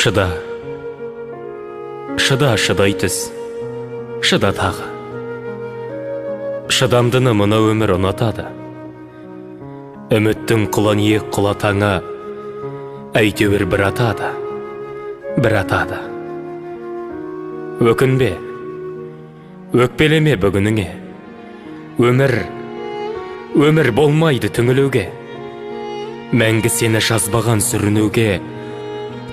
Шыда, шыда, шыдай түс, шыда тағы. Шыдамдыны мұна өмір ұнатады. Үміттің құлан ек құлатаңа, әйтеуір бір атады, бір атады. Өкінбе, өкпелеме бүгініңе. Өмір болмайды түңілуге. Мәңгі сені жазбаған сүрінуге,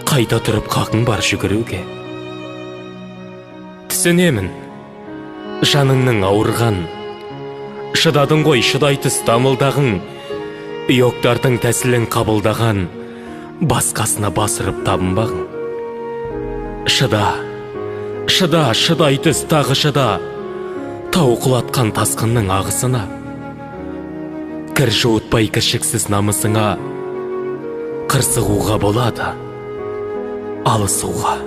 қайта тұрып қақың бар жүгіруге. Түсінемін, жаныңның ауырған, шыдадың ғой шыдай түс дамылдағың, үйоқтардың тәсілін қабылдаған, басқасына басырып табынбағың. Шыда, шыда, шыдай түс тағы шыда, тау құлатқан тасқынның ағысына. Кір жуытпай кіршіксіз намысыңа, қырсығуға болады, алысуға.